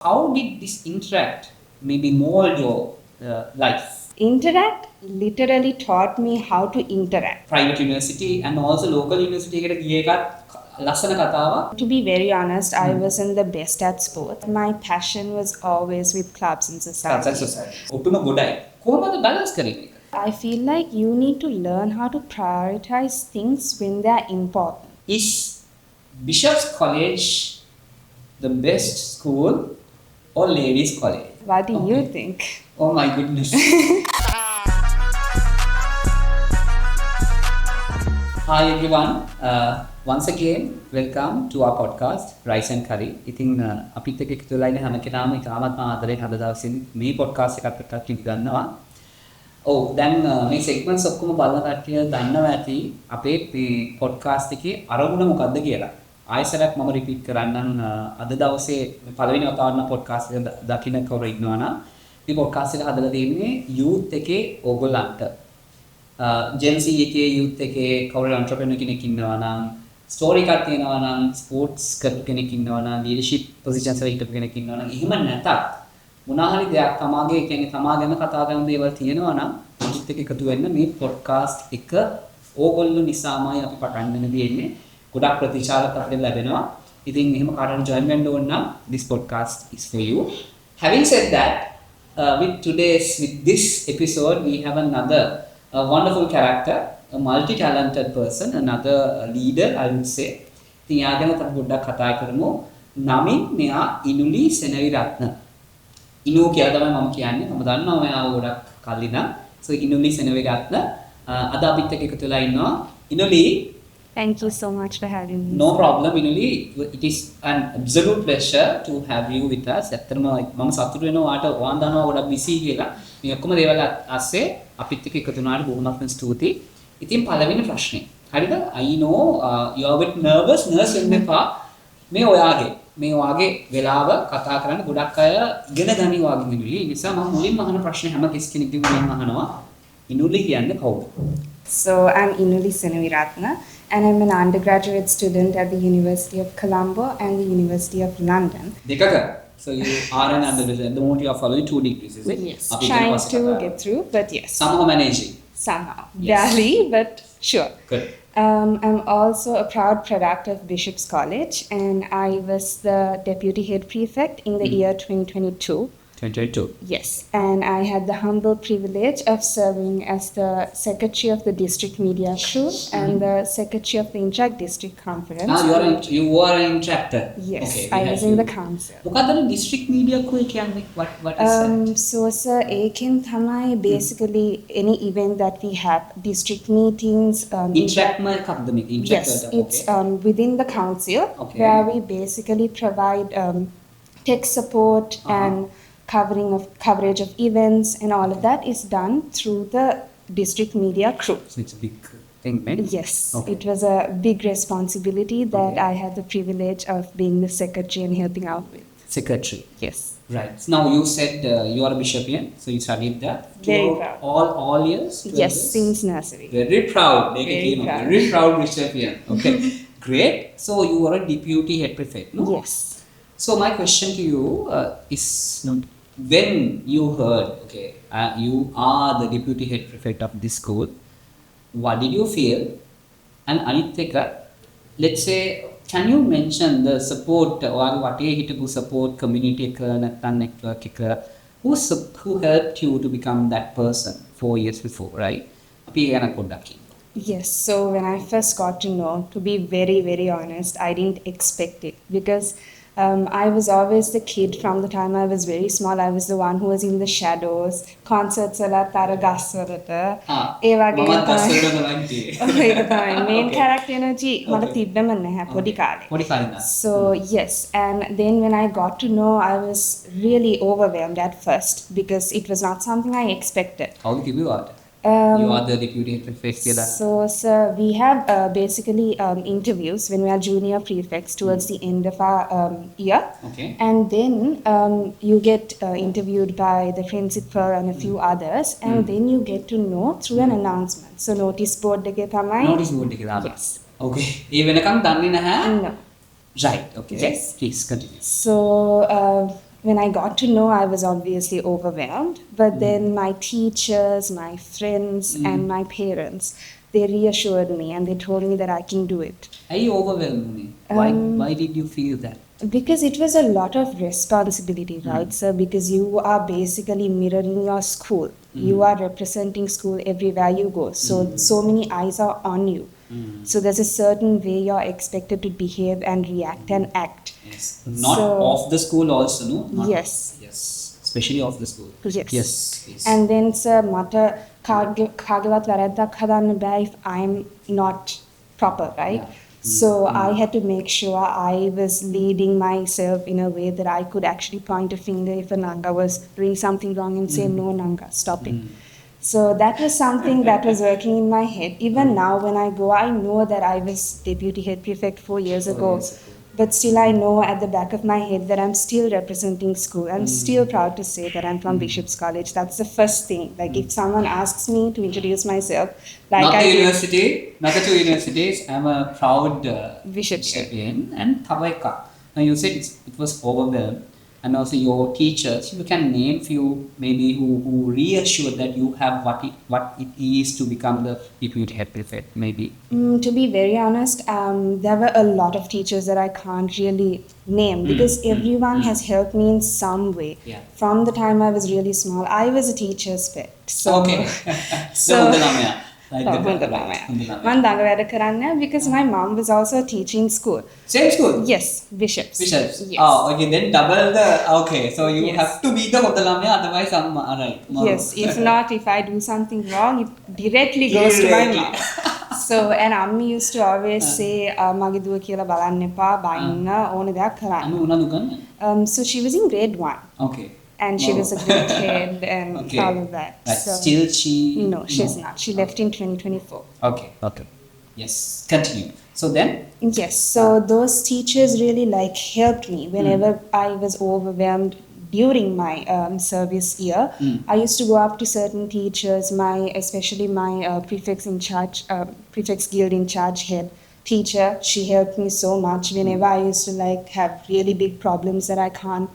How did this interact maybe mold your life? Interact literally taught me how to interact. Private university and also local university එකට ගිය එකත් ලස්සන කතාවක්. To be very honest, I wasn't the best at sport. My passion was always with clubs and society. ඔටුම ගොඩයි. කොහොමද balance කරන්නේ? I feel like you need to learn how to prioritize things when they're important. Is Bishop's College the best school or ladies college? What do you think? Oh my goodness. Hi everyone. Once again, welcome to our podcast, Rice and Curry. ඉතින් අපිත් එක්ක එකතු වෙලා ඉන්න හැම කෙනාම ඉතාමත් ආදරෙන් අද දවසේ මේ podcast එකත් එක්ක ගන්නවා. දැන් මේ segments ඔක්කොම බලන කට්ටිය දන්නවා ඇති අපේ මේ podcast එකේ අරමුණ මොකද්ද කියලා. ආයෙසරක් මම රිපීට් කරන්නම් අද දවසේ පළවෙනි වතාවට podcast එක දකින්න කවුරු ඉන්නවා නම් මේ podcast එක හදලා තියෙන්නේ youth එකේ ඕගොල්ලන්ට Gen Z එකේ youth එකේ කවුරු entrepreneur කෙනෙක් ඉන්නවා නම් story එකක් තියෙනවා නම් sports කරපු කෙනෙක් ඉන්නවා නම් leadership positions වල හිටපු කෙනෙක් ඉන්නවා නම් එහෙම නැතත් මොනහරි දෙයක් තමාගේ කියන්නේ තමා ගැන කතා කරන දේවල් තියෙනවා නම් අනිත් එක්ක එකතු වෙන්න මේ podcast එක ඕගොල්ලෝ නිසාමයි අපි පටන් ගන්න දෙන්නේ ගොඩක් ප්‍රතිචාරත් අපිට ලැබෙනවා. ඉතින් එහෙම කාටවත් join වෙන්න ඕන නම් this podcast is for you. Having said that, with this episode we have another wonderful character, a multi-talented person, another leader I would say. ඉතින් යා ගැන අපි පොඩ්ඩක් කතා කරමු. නමින් මෙයා Inuli Seneviratne. Inu කියලා තමයි මම කියන්නේ. මම දන්නවා මෙයාව ගොඩක් කලින් නම්. So Inuli Seneviratne අද අපිත් එක්ක එකතු වෙලා ඉන්නවා. Inuli, Thank you so much for having me. no problem Inuli. It is an absolute pleasure to have you with us. ඇත්තටම මම සතුටු වෙනවා ඔයාට ඔයාන් දන්නවා ගොඩක් busy කියලා. මේ ඔක්කොම දේවල් අස්සේ අපිත් එක්ක එකතු වුණාට බොහොමත්ම ස්තුතියි. ඉතින් පළවෙනි ප්‍රශ්නේ. හරිද? I know you are a bit nervous. Nervous වෙන්න එපා. මේ ඔයාගේ වෙලාව කතා කරන්න ගොඩක් අය ඉගෙන ගනි වගේ Inuli. ඒ නිසා මම මුලින්ම අහන ප්‍රශ්නේ හැම කෙනෙක්ගෙම මුලින්ම අහනවා. Inuli කියන්නේ කවුද? So I'm Inuli Seneviratne and I'm an undergraduate student at the University of Colombo and the University of London. දෙකක. So you are an undergraduate. At the moment you are following 2 degrees, is it? Yes, trying to get through, but yes. Somehow managing. Somehow. Yes. Barely, but sure. Good. I'm also a proud product of Bishop's College and I was the deputy head prefect in the year 2022. 2022. Yes, and I had the humble privilege of serving as the secretary of the district media crew and the secretary of the intra-district conference. You are an interactor. Yes, Okay, I was in the council. මොකක්ද district media crew කියන්නේ? What is that? So sir, ඒකෙන් තමයි basically any event that we have, district meetings. Interact එකක්ද මේක? Yes, it's within the council Okay. where we basically provide tech support and coverage of events and all of that is done through the district media crew. So it's a big thing, right? Yes, Okay. it was a big responsibility that I had the privilege of being the secretary and helping out with. Secretary. Yes. Right. So now you said you are a bishopian, so you studied that. Very Throughout proud. all years? 12 Yes, years? since nursery. Very proud. Very proud. Very proud bishopian. Okay. Great. So you are a deputy head prefect, no? Yes. So my question to you is, when you heard, okay, you are the deputy head prefect of this school, what did you feel? And Anithika, let's say, can you mention the support, or what you support community network, who helped you to become that person 4 years before, right? Yes, so when I first got to know, to be very, very honest, I didn't expect it because I was always the kid from the time I was very small. I was the one who was in the shadows, concerts wala tara gas walata. ඒ වගේ main character energy මට තිබ්බම නැහැ පොඩි කාලේ. So yes, and then when I got to know, I was really overwhelmed at first because it was not something I expected. How did you got? You are the deputy prefect. So, sir, we have basically interviews when we are junior prefects towards the end of our year. Okay. And then you get interviewed by the principal and a few others, and then you get to know through an announcement. So, notice board එකේ තමයි. Notice board එකේ දාලා. Yes. Okay. ඒ වෙනකම් දන්නේ නැහැ. No. Right. Okay. Yes. Please continue. So, when I got to know, I was obviously overwhelmed. But then my teachers, my friends, and my parents, they reassured me and they told me that I can do it. Are you overwhelmed? Why did you feel that? Because it was a lot of responsibility, right, sir? Because you are basically mirroring your school. You are representing school everywhere you go. So many eyes are on you. So there's a certain way you're expected to behave and react and act. Yes. Not off the school also, no? Yes. Yes. Especially off the school. Yes. Yes. And then, sir, mata kagavat varaddak hadanna bෑ if I'm not proper, right? Yeah. So I had to make sure I was leading myself in a way that I could actually point a finger if a Nanga was doing something wrong and say, no, Nanga, stop it. So that was something that was working in my head. Even now, when I go, I know that I was deputy head prefect 4 years ago. But still, I know at the back of my head that I'm still representing school. I'm still proud to say that I'm from Bishop's College. That's the first thing. Like, if someone asks me to introduce myself, like not I the did- university, not the two universities. I'm a proud Bishopsian. and Thawaika. Now you said it was overwhelmed, and also your teachers. You can name few maybe who reassured that you have what it is to become the deputy head prefect. Maybe. To be very honest, there were a lot of teachers that I can't really name because everyone has helped me in some way. Yeah. From the time I was really small, I was a teacher's pet. So, Okay. so Like Oh, මම දඟ වැඩ කරන්නේ because my mom was also a teacher in school. Same school. Yes, Bishops. Bishops. Yes. Oh, okay. Then double the. Okay, so you Yes. have to be the හොඳ ළමයා, otherwise alright. Yes, if not, if I do something wrong, it directly goes to my mom. So, and Ammi used to always say, මගේ දුව කියලා බලන්න එපා, බයින්න ඕන දෙයක් කරන්න. අනු උනනු ගන්න. So she was in grade 1. Okay. And she Wow. was a good kid and Okay. all of that. But So, still she. no, she's not. She left in 2024. Okay. Okay. Yes. Continue. So then. Yes, so those teachers really like helped me whenever I was overwhelmed during my service year. I used to go up to certain teachers, especially my prefects in charge, prefects guild in charge head teacher. She helped me so much whenever I used to like have really big problems that I can't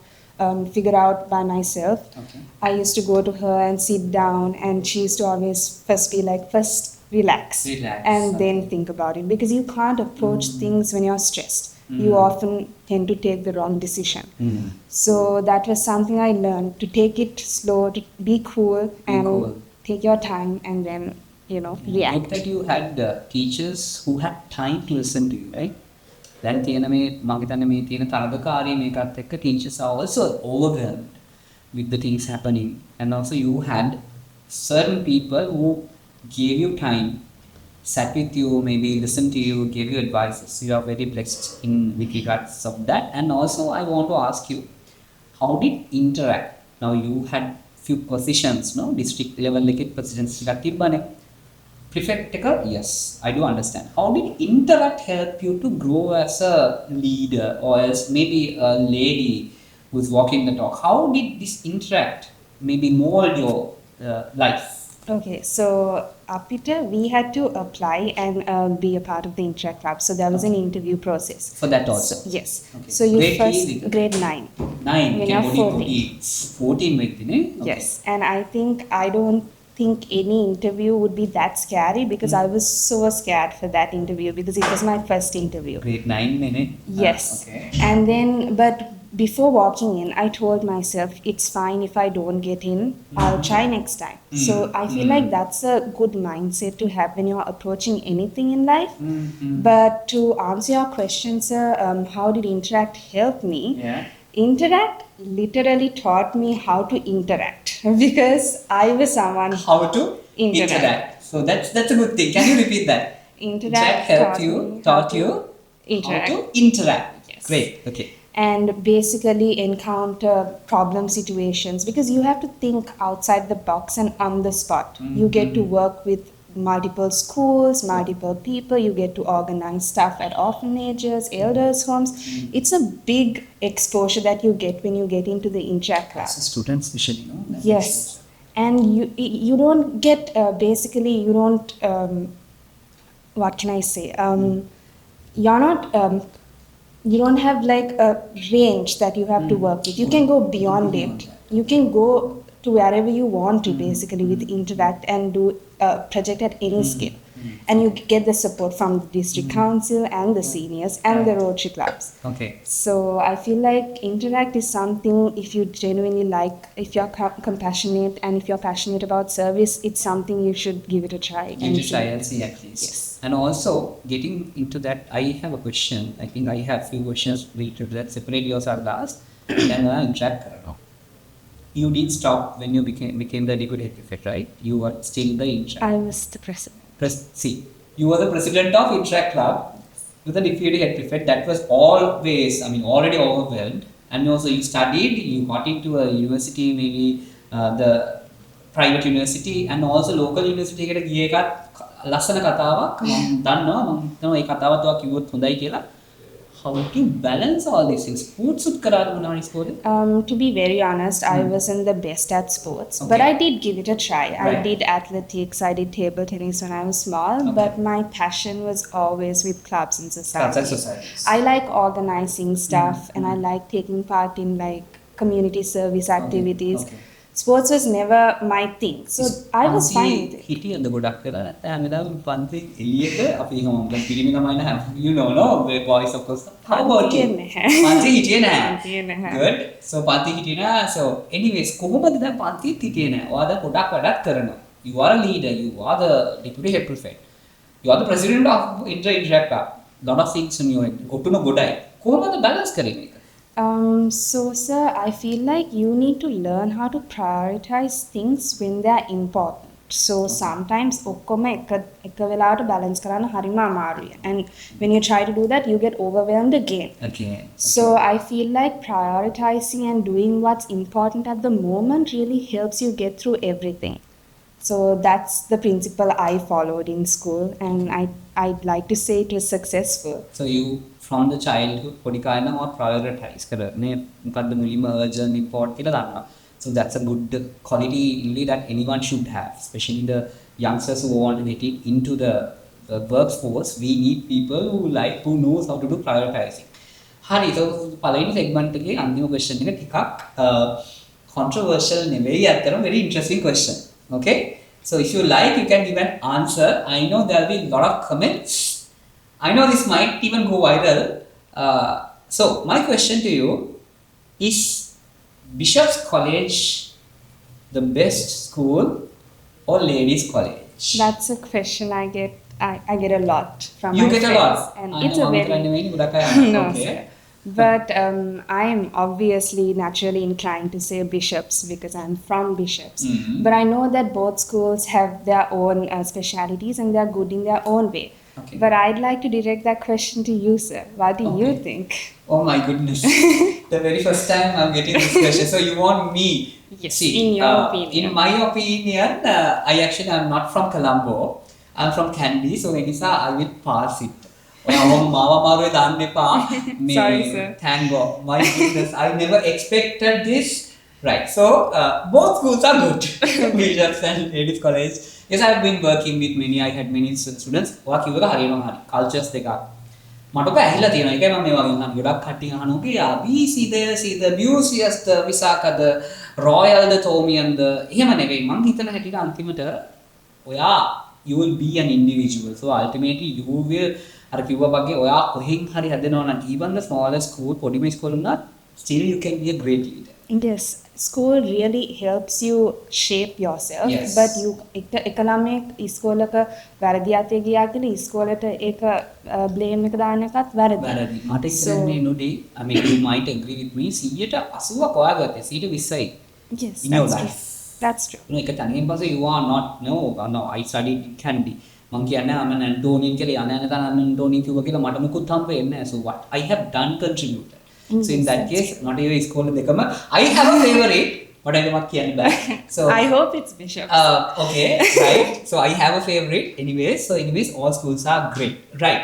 figure out by myself. Okay. I used to go to her and sit down, and she used to always first be like, first relax, Relax, and okay. then think about it, because you can't approach things when you're stressed. You often tend to take the wrong decision. So that was something I learned, to take it slow, to be cool, and cool. take your time, and then Good react. that you had teachers who had time to listen to you, right? දැන් තියෙන මේ මම හිතන්නේ මේ තියෙන තරගකාරී මේකත් එක්ක teachers are also overwhelmed with the things happening, and also you had certain people who gave you time, sat with you, maybe listened to you, gave you advices. You are very blessed in with regards of that. And also I want to ask you, how did interact? Now you had few positions, no, district level එකේ positions ටිකක් තිබ්බනේ. Prefect, yes, I do understand. How did interact help you to grow as a leader or as maybe a lady who's walking the talk? How did this interact maybe mold your life? Okay, so Apita, we had to apply and be a part of the Interact Club. So there was an interview process. For that also? So, yes. Okay. So you Grade first, three, grade 9. 9. When you're 14. 14 වෙද්දිනේ? Okay. Yes, and I don't think any interview would be that scary, because I was so scared for that interview because it was my first interview. Grade 9 minute? Yes. Okay. And then, but before walking in, I told myself, it's fine if I don't get in, I'll try next time. So I feel like that's a good mindset to have when you're approaching anything in life. But to answer your question, sir, how did Interact help me? Yeah. Interact literally taught me how to interact because I was someone How to Interact. So that's a good thing. Can you repeat that? Interact helped taught you, me taught how you interact. how to interact. Yes. Great. Okay. And basically encounter problem situations, because you have to think outside the box and on the spot. You get to work with multiple schools, multiple people, you get to organize stuff at orphanages, elders' homes. It's a big exposure that you get when you get into the Interact class. As a student especially, no? That Yes. exposure. And you don't get, basically, you don't, what can I say? You're not you don't have like a range that you have to work with. You can go beyond it. You can go to wherever you want to basically with interact and do a project at any scale. And you get the support from the district council and the seniors and the Rotary clubs. Okay. So I feel like interact is something, if you genuinely like, if you're compassionate and if you're passionate about service, it's something you should give it a try. Give it a try and see at least. Yes. And also getting into that, I have a question. I think I have few questions related to that. Separately also I'll ask. Then I'll interact. You did stop when you became the deputy head prefect, right? You were still the interact. I was the president. See, you were the president of Interact Club with the deputy head prefect. That was always, I mean, already overwhelmed. And also you studied, you got into a university, maybe the private university and also local university එකට ගිය එකත් ලස්සන කතාවක් මම දන්නවා මම හිතනවා ඒ කතාවත් ඔයා කිව්වොත් හොඳයි කියලා. How to balance all these things? Sports කරාද මොනවා ඉස්කෝලේ? To be very honest, I wasn't the best at sports, but I did give it a try. I did athletics, I did table tennis when I was small, but my passion was always with clubs and societies. I like organizing stuff and I like taking part in like community service activities. Sports was never my thing, so I was fine with it. හිටියද ගොඩක් වෙලා නැත්නම් හැමදාම පන්ති එළියක අපි home පිරිමි ළමයි නැහැ, you know, no, the boys of course. How about you? පන්ති හිටියේ නැහැ. Good. So පන්ති හිටියේ නැහැ. So anyways කොහොමද දැන් පන්තිත් හිටියේ නැහැ. ඔයා දැන් ගොඩක් වැඩක් කරනවා. You are a leader, you are the deputy head prefect. You are the president of Interact. Lot of things in your head. ගොටුන ගොඩයි. කොහොමද balance කරන්නේ? So, sir, I feel like you need to learn how to prioritize things when they are important. So, sometimes ඔක්කොම එක වෙලාවට balance කරන්න හරිම අමාරුයි. And when you try to do that, you get overwhelmed again. So, I feel like prioritizing and doing what's important at the moment really helps you get through everything. So, that's the principle I followed in school, and I'd like to say it was successful. So, you from the childhood පොඩි කාලේ නම් prioritize කරන්නේ මොකද්ද මුලින්ම urgent important කියලා දන්නවා. So that's a good quality really that anyone should have, especially the youngsters who want to get into the workforce. We need people who knows how to do prioritizing. හරි. So පළවෙනි segment එකේ අන්තිම question එක ටිකක් controversial නෙවෙයි, අතරම very interesting question. Okay? So if you like, you can give an answer. I know there will be a lot of comments. I know this might even go viral. So my question to you is, Bishop's College the best school or ladies college? That's a question I get a lot from you my get friends. A lot. And it's a very no, okay. But I am obviously naturally inclined to say Bishops because I'm from Bishops. But I know that both schools have their own specialities and they're good in their own way. Okay. But I'd like to direct that question to you, sir. What do you think? Oh my goodness. The very first time I'm getting this question. So you want me? Yes, see, in your opinion. In my opinion, I'm not from Colombo. I'm from Kandy. So I will pass it. Sorry, sir. Thank God. My goodness. I never expected this. Right. So both schools are good. Bishops and Ladies College. Yes, I have been working with many. I had many students. ඔයා කිව්ව එක හරියම හරි. Cultures දෙකක්. මට ඔක ඇහිලා තියෙනවා. ඒකයි මම මේ වගේ අහන ගොඩක් කට්ටිය අහනවා. "අපි see the Museus the Visaka the Royal the Thomian the" එහෙම නෙවෙයි. මම හිතන හැටියට අන්තිමට ඔයා you will be an individual. So ultimately you will අර කිව්වා වගේ ඔයා කොහෙන් හරි හැදෙනවා නම් even the smallest school පොඩිම school උනත් still you can be a great leader. Yes, school really helps you shape yourself. Yes. But you එක ළමයෙක් ඉස්කෝලක වැරදි අතේ ගියා කියලා ඉස්කෝලේට ඒක blame එක දාන්න එකත් වැරදි. මට ඉස්සරන්නේ Inuli, I mean you might agree with me 180ක් ඔයා ගත්තේ 120යි. Yes, in your that's life. true. That's true. ඒක තනියෙන් පස්සේ you are not no I studied in Kandy. මං කියන්නේ I'm an Antonian කියලා යන තන Antonian කිව්වා කියලා මට මුකුත් හම්බ වෙන්නේ නැහැ. So what I have done contributed. So in that case, not even school දෙකම I have a favorite, but I don't කියන්න බෑ. So I hope it's Bishops. Okay, right. So I have a favorite. Anyways, all schools are great. Right.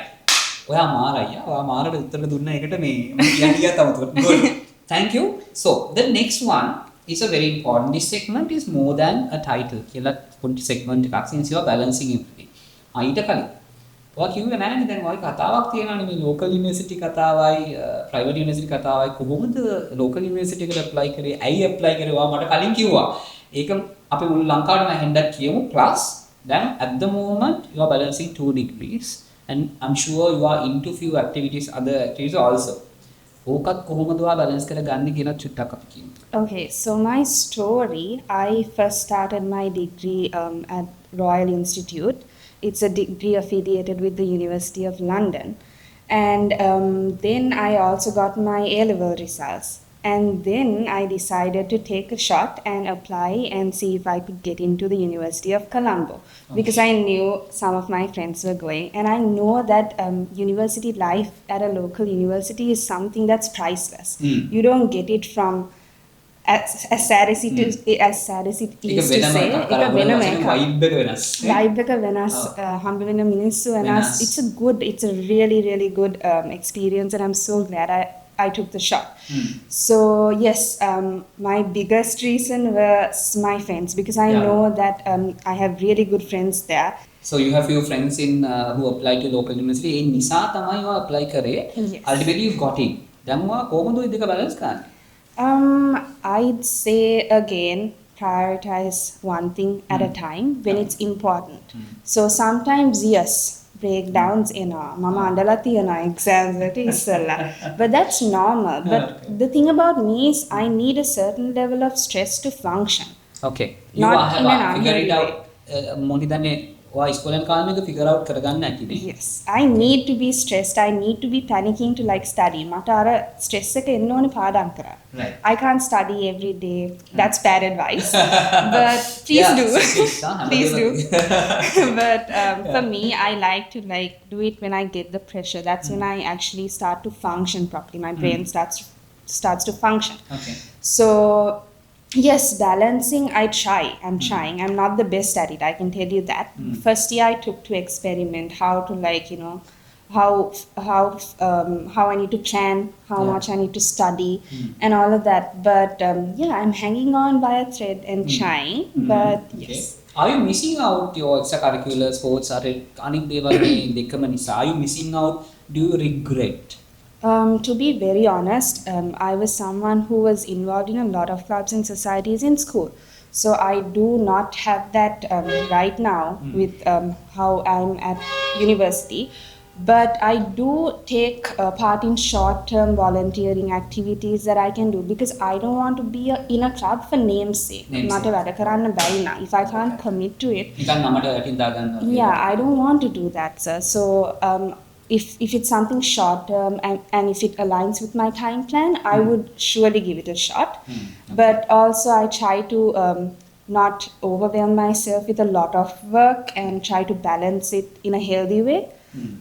ඔයා මාරයියා. ඔයා මාරට උත්තර දුන්න එකට මේ මම කියන්න ගියා තමයි. Good. Thank you. So the next one is a very important. This segment is more than a title. කියලා පොඩි segment එකක් since you are balancing everything. ඊට කලින් ඔයා කිව්වේ නෑනේ දැන් ඔය කතාවක් තියෙනවානේ මේ ලෝකල් යුනිවර්සිටි කතාවයි ප්‍රයිවට් යුනිවර්සිටි කතාවයි කොහොමද ලෝකල් යුනිවර්සිටි එකට ඇප්ලයි කරේ ඇයි ඇප්ලයි කරේ ඔයා මට කලින් කිව්වා ඒක අපි මුළු ලංකාවටම හෙන්ඩක් කියමු plus then at the moment you are balancing 2 degrees and I'm sure you are into few activities other activities also ඕකත් කොහොමද ඔයා බැලන්ස් කරගන්නේ කියන චුට්ටක් අපි කියමු. Okay, so my story, I first started my degree at Royal Institute. It's a degree affiliated with the University of London. And then I also got my A-level results. And then I decided to take a shot and apply and see if I could get into the University of Colombo. Because I knew some of my friends were going. And I know that university life at a local university is something that's priceless. You don't get it from as sad as it is to say ඒක වෙනම එකක් vibe එක වෙනස් vibe එක වෙනස් හම්බ වෙන මිනිස්සු වෙනස් it's a really good experience and I'm so glad I took the shot. So yes, my biggest reason was my friends because I know that I have really good friends there. So you have few friends in who applied to local university. ඒ නිසා තමයි ඔයා apply කරේ. Ultimately you got in. දැන් ඔයා කොහොමද ඔය දෙක balance කරන්නේ? I'd say again, prioritize one thing at a time when it's important. So sometimes, yes, breakdowns in mama andala tiyana exams වලට ඉස්සෙල්ලා. But that's normal. But the thing about me is I need a certain level of stress to function. Okay. You Not in an figure it unhealthy out. මොකද දන්නේ ඔයා ඉස්කෝලෙන් කාලේ මේක figure out කරගන්න ඇතිනේ. Yes, I need to be stressed. I need to be panicking to like study. මට අර stress එක එන්න ඕනේ පාඩම් කරන්න. Right. I can't study every day. That's bad advice. But please do. Please do. But for me, I like to like do it when I get the pressure. That's when I actually start to function properly. My brain starts to function. Okay. So yes, balancing, I try. I'm trying. I'm not the best at it. I can tell you that. First year I took to experiment how to like, you know, how I need to plan, how much I need to study and all of that. But yeah, I'm hanging on by a thread and trying. But yes. Are you missing out your extracurricular sports? Are you missing out? Do you regret? To be very honest, I was someone who was involved in a lot of clubs and societies in school. So I do not have that right now with how I'm at university. But I do take part in short-term volunteering activities that I can do because I don't want to be in a club for name's sake. මට වැඩ කරන්න බැරි නම්. If I can't commit to it. Yeah, I don't want to do that, sir. So if it's something short term and if it aligns with my time plan, I would surely give it a shot. But also I try to not overwhelm myself with a lot of work and try to balance it in a healthy way.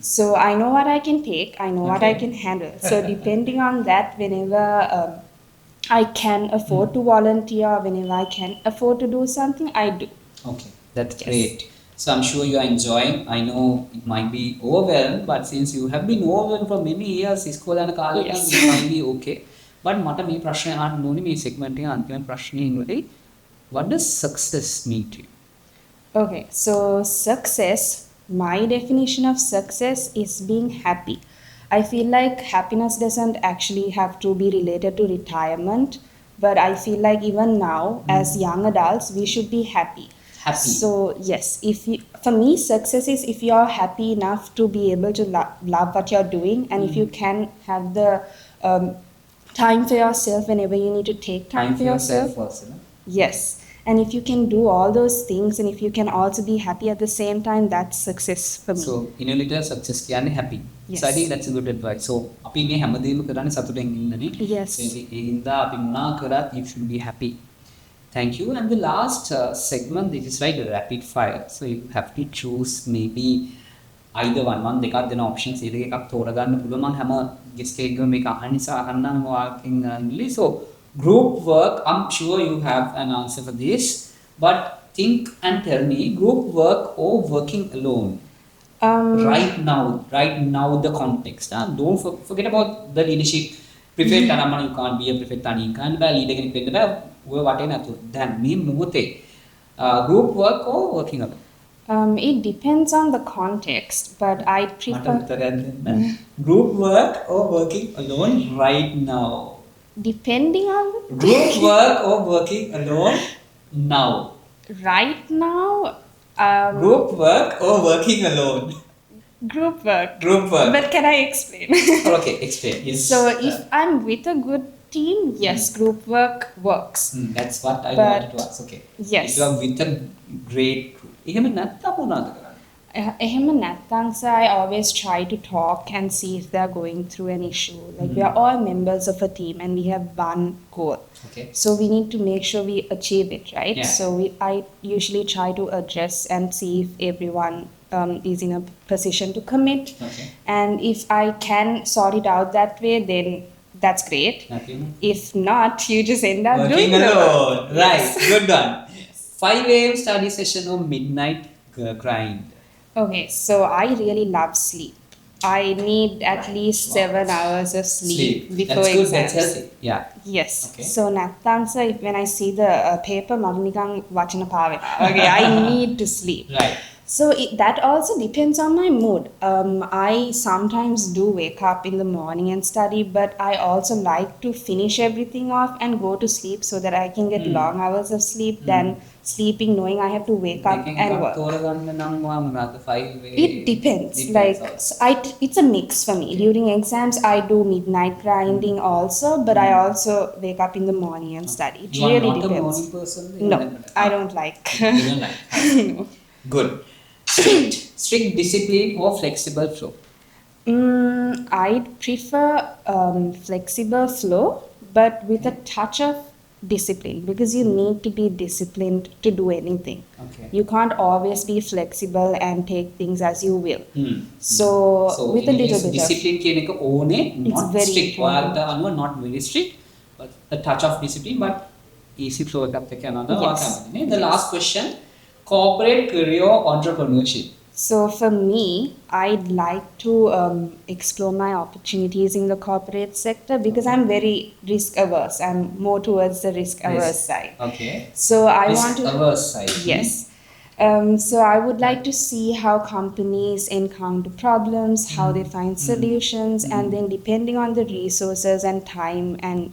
So I know what I can take, I know what I can handle. So depending on that, whenever I can afford to volunteer, whenever I can afford to do something, I do. Okay, that's great. So I'm sure you are enjoying. I know it might be overwhelmed, but since you have been overwhelmed for many years, iskola and college, it might be okay. But mata me prashna ahan noni me segment එක අන්තිම ප්‍රශ්නේ ඉන්නේ. What does success mean to you? Okay, so success, my definition of success is being happy. I feel like happiness doesn't actually have to be related to retirement, but I feel like even now, as young adults, we should be happy. So yes, for me, success is if you are happy enough to be able to love what you're doing, and if you can have the time for yourself whenever you need to take time for yourself. Also, no? Yes, and if you can do all those things, and if you can also be happy at the same time, that's success for me. So Inuli success කියන්නේ happy. Yes. So I think that's a good advice. So අපි මේ හැමදේම කරන්නේ සතුටෙන් ඉන්නනේ. Yes. So ඒ හින්දා අපි මොනා කරත් you should be happy. Thank you. And the last segment, this is like rapid fire. So you have to choose maybe either one දෙකක් දෙන options ඒ දෙක එකක් තෝරගන්න පුළුවන්. මම හැම guest එකකම මේක අහන්න නිසා අහන්නම් ඔයාගෙන් Inuli. So group work, I'm sure you have an answer for this, but think and tell me, group work or working alone? Right now the context. Don't forget about the leadership. Prefect අනම්මන you can't be a prefect තනියෙන් කරන්න බෑ, leader කෙනෙක් වෙන්න බෑ. ඔය වටේ නැතු. දැන් මේ මොහොතේ group work or working alone? It depends on the context, but I prefer Group work or working alone right now? depending on Group work or working alone now? right now. Group work or working alone? Group work. Group work. But can I explain? Okay, explain. Yes. So if I'm with a good team, yes, group work works. That's what I But wanted to ask. Okay. yes. If you are with a great group, එහෙම නැත්තම් මොනවද කරන්නේ? එහෙම නැත්නම් sir, I always try to talk and see if they're going through an issue. Like we are all members of a team and we have one goal. Okay. So we need to make sure we achieve it, right? Yeah. So I usually try to address and see if everyone is in a position to commit. Okay. And if I can sort it out that way, then that's great. Nothing. If not, you just end up Working doing the alone. work. Right. Yes. Good one. 5 a.m. study session or midnight grind? Okay, so I really love sleep. I need at least 7 hours of sleep before That's good. exams. That's healthy. Yeah. Yes. Okay. So නැත්තම් sir, when I see the paper, මම නිකන් වචන පාවෙනවා. Okay, I need to sleep. Right. So that also depends on my mood. I sometimes do wake up in the morning and study, but I also like to finish everything off and go to sleep so that I can get long hours of sleep than sleeping knowing I have to wake up and work. It depends. Like it's a mix for me. During exams, I do midnight grinding also, but I also wake up in the morning and study. It You are really not depends. a morning person? No, I don't like. You don't like. No. Good. Strict discipline or flexible flow? I'd prefer flexible flow, but with a touch of discipline because you need to be disciplined to do anything. Okay. You can't always be flexible and take things as you will. So with a little bit discipline කියන එක ඕනේ, It's not very strict. important. ඔයාලට අනුව not very strict, but a touch of discipline, but easy flow එකත් එක්ක යනවා. Yes. The last question, corporate career or entrepreneurship? So for me, I'd like to explore my opportunities in the corporate sector because I'm very risk averse. I'm more towards the risk averse side. Okay. So I Risk want to averse side. Yes. So I would like to see how companies encounter problems, how they find solutions, and then depending on the resources and time and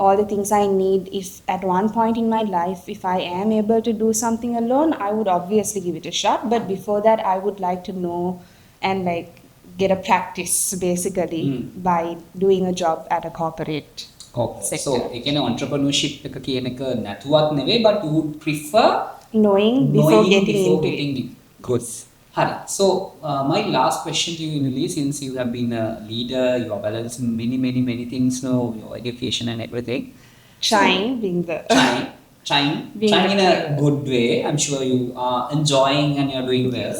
all the things I need, if at one point in my life, if I am able to do something alone, I would obviously give it a shot. But before that, I would like to know and like get a practice basically by doing a job at a corporate sector. So ඒ කියන්නේ entrepreneurship එක කියන එක නැතුවත් නෙවෙයි, but you would prefer knowing before getting into it. Good. Hari. So my last question to you, Inuli, since you have been a leader, you are balancing many things now, your education and everything. Trying being the Trying in a good way. I'm sure you are enjoying and you're doing well.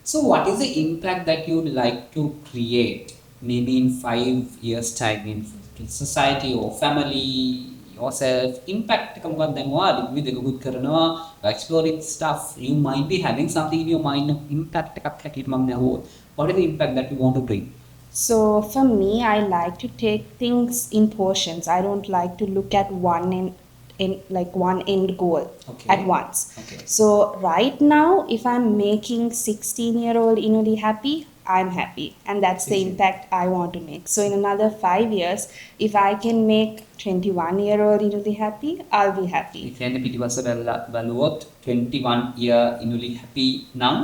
So what is the impact that you would like to create maybe in 5 years time in society or family, yourself? Impact එක මොකක්ද දැන් ඔයා degree දෙක good කරනවා, exploring stuff, you might be having something in your mind, impact එකක් හැටියට මම නහුවොත් what is the impact that you want to bring? So for me, I like to take things in portions. I don't like to look at one one end goal at once. Okay. So right now, if I'm making 16-year-old Inuli happy, I'm happy, and that's the impact I want to make. So in another 5 years, if I can make 21-year-old Inuli happy, I'll be happy. ඒ කියන්නේ පිටිපස්ස බලුවොත් 21-year Inuli happy now,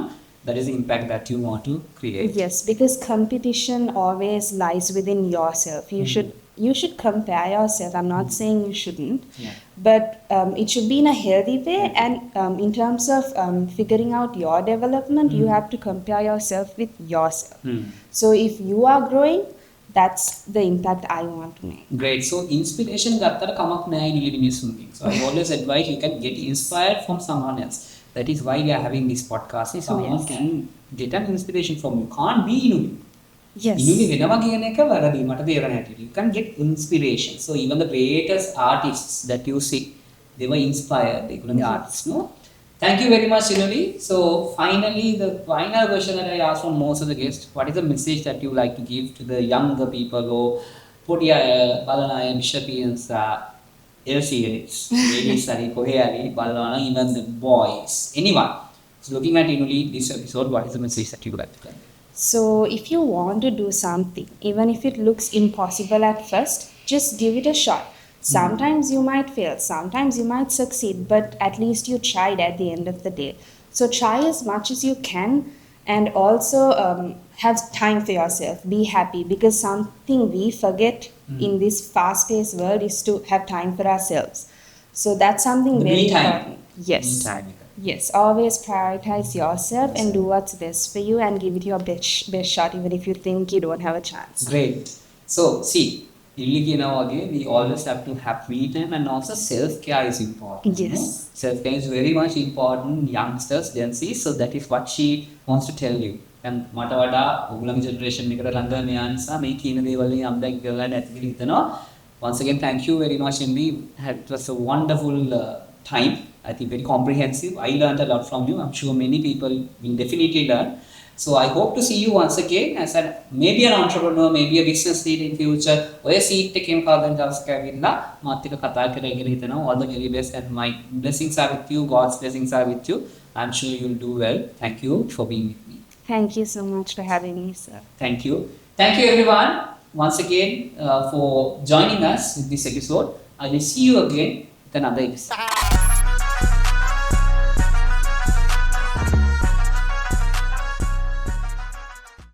that is the impact that you want to create. Yes, because competition always lies within yourself. You should compare yourself. I'm not saying you shouldn't, but it should be in a healthy way. And in terms of figuring out your development, you have to compare yourself with yourself. So if you are growing, that's the impact I want to make. Great. So inspiration ගත්තට කමක් නැහැ Inuli මිනිස්සුන්ගෙන්. So I always advise you can get inspired from someone else. That is why we are having this podcast. Someone can get an inspiration from you. Can't be Inuli. Yes. Inuli වෙනවා කියන එක වැරදි මට තේරෙන හැටියට. You can get inspiration. So even the greatest artists that you see, they were inspired. They couldn't be artists, no? Thank you very much, Inuli. So finally, the final question that I ask from most of the guests, what is the message that you like to give to the younger people or පොඩි අය බලන අය bishoppians LCAs, ladies හරි කොහේ හරි බලනවා නම් even the boys, anyone So looking at Inuli, this episode, what is the message that you would like to convey? So, if you want to do something, even if it looks impossible at first, just give it a shot. Sometimes you might fail, sometimes you might succeed, but at least you tried at the end of the day. So, try as much as you can and also have time for yourself. Be happy because something we forget in this fast paced world is to have time for ourselves. So, that's something The very me time. important. Yes. Me time. Yes, always prioritize yourself and do what's best for you and give it your best shot even if you think you don't have a chance. Great. So, see, again, we always have to have me time and also self-care is important. Yes. Self-care is very much important, youngsters, Gen Z, so that is what she wants to tell you. And මට වඩා ඔයගොල්ලන්ගේ generation එකට ළඟ මෙයා නිසා මේ කියන දේවල් වලින් යම් දෙයක් ඉගෙන ගන්න ඇති කියලා හිතනවා. Once again, thank you very much, Inuli. It was a wonderful time. I think very comprehensive. I learned a lot from you. I'm sure many people will definitely learn. So I hope to see you once again as maybe an entrepreneur, maybe a business leader in future. ඔය seat එකෙන් කවදාවත් දවසක ඇවිල්ලා මාත් එක්ක කතා කරගෙන හිතනවා. All the very best and my blessings are with you. God's blessings are with you. I'm sure you'll do well. Thank you for being with me. Thank you so much for having me, sir. Thank you. Thank you everyone once again for joining us in this episode. I will see you again with another episode.